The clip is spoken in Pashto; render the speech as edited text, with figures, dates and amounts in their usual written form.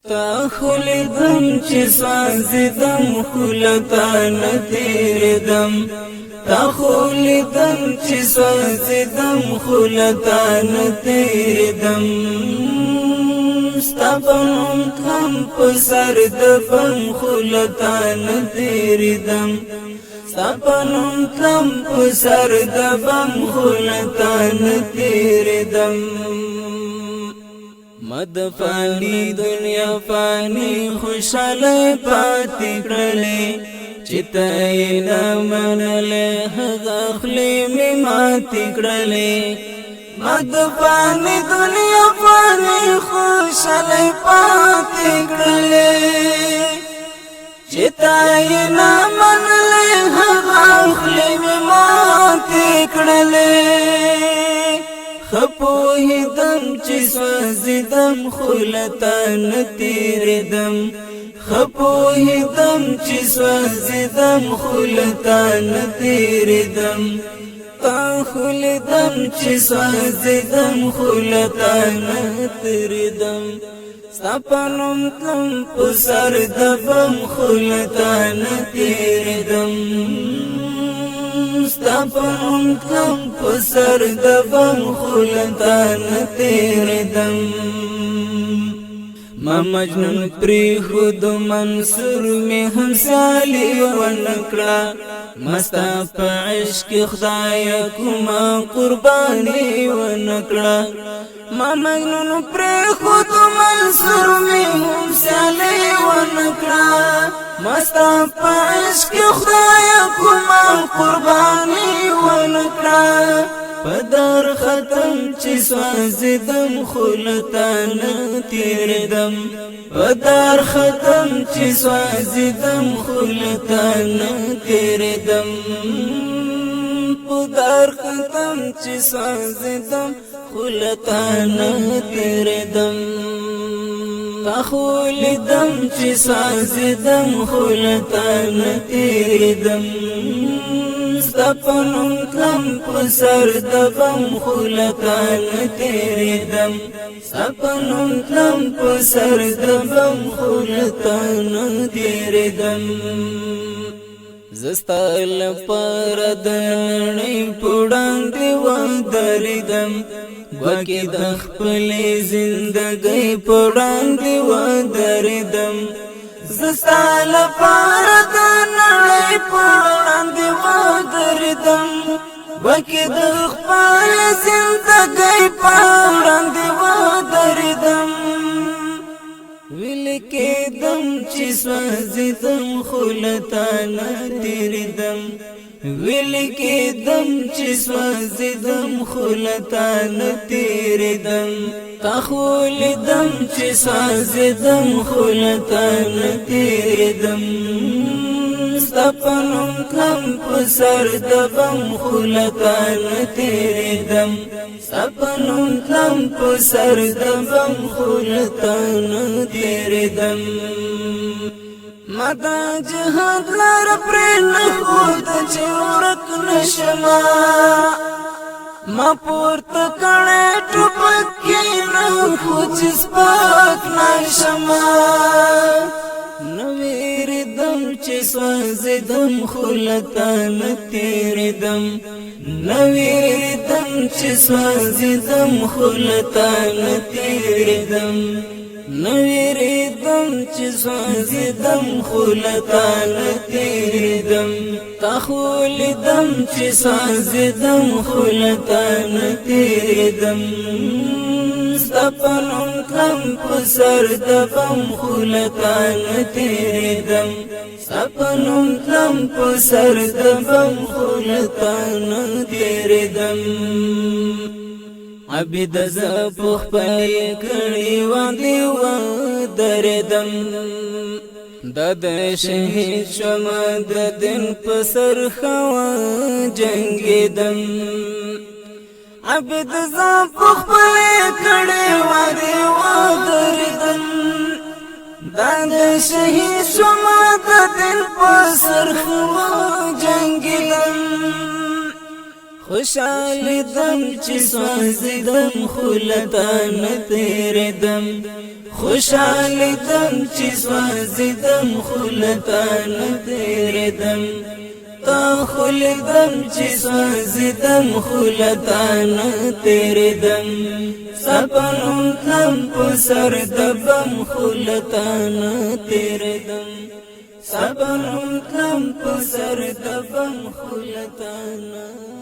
تا خلدم چی سازدم خلطان تیردم تا خلدم چی سازدم خلطان تیردم ستپنم کم پسر دبم خلطان تیردم ستپنم کم پسر دبم خلطان تیردم مد فانی دنیا فانی خوشحال پاتی کرلی چتاینا منلی حق اخلی می ماتی کرلی مد فانی دنیا فانی خوشحال پاتی کرلی چتاینا منلی حق اخلی می ماتی کرلی خپوهی دم چی سوزیدم خلطان تیردم خپوهی دم چی سوزیدم خلطان تیردم تا خلدم چی سوزیدم خلطان تیردم سپنم تم پسر دبم خلطان تیردم ستپنم کم پسر دبم خلطان تیردم ما مجنون پری خود منصور می هم سالی ونکڑا مستا پا عشق خدایا کما قربانی ونکڑا ما مجنون پری خود منصور می هم سالی ونکڑا مستا پا عشق خدایا کما قربانی ونکڑا پدر ختم چی سوازدم خلطان تیردم پدر ختم چی سوازدم خلطان تیردم پدر ختم چی سوازدم خلطان تیردم تخلدم چی سوازدم خلطان تیردم ستپنم کم پسر دبم خلطان تیردم ستپنم کم پسر دبم خلطان تیردم زستال پر دنی پوڑاندی ودردم گوکی دخپلی زندگی پوڑاندی ودردم زستال پر دنی پوڑاندی ودردم گوکی دخپلی زندگی پوڑاندی ودردم ویلکی دم چی سوازدم خلطان تیردم ویلکی دم چی سوازدم خلطان تیردم تخلدم چی سوازدم خلطان تیردم ستپنم کم پسر دبم خلطان تیردم ستپنم کم پسر دبم خلطان تیردم مدا جهاد لار پرین خود چی ورک نشما ما پورت کڑے ٹوپکی نو خوچ سپاک نشما نویر دم چی سوازدم خلطان تیردم نویر دم چی سوازدم خلطان تیردم نویر دم چی سوازدم خلطان تیردم تخلدم چی سوازدم خلطان تیردم ستپنم کم پسر دبم خلطان تیردم ستپنم کم پسر دبم خلطان تیردم عبد زپخ پای کړي واندې و دردم د شهید شمه د دین په سر خوا جنگیدم عبد زپخ پای کړي واندې و دردم د شهید شمه د دین په سر خوا جنگیدم خوشحال دم چې سوځیدم خلتان تیردم خوشحال دم چې سوځیدم خلتان تیردم تا خلدم چې سوځیدم خلتان تیردم سپنم تلم په سر دبم خلتان تیردم سپنم تلم په سر دبم خلتان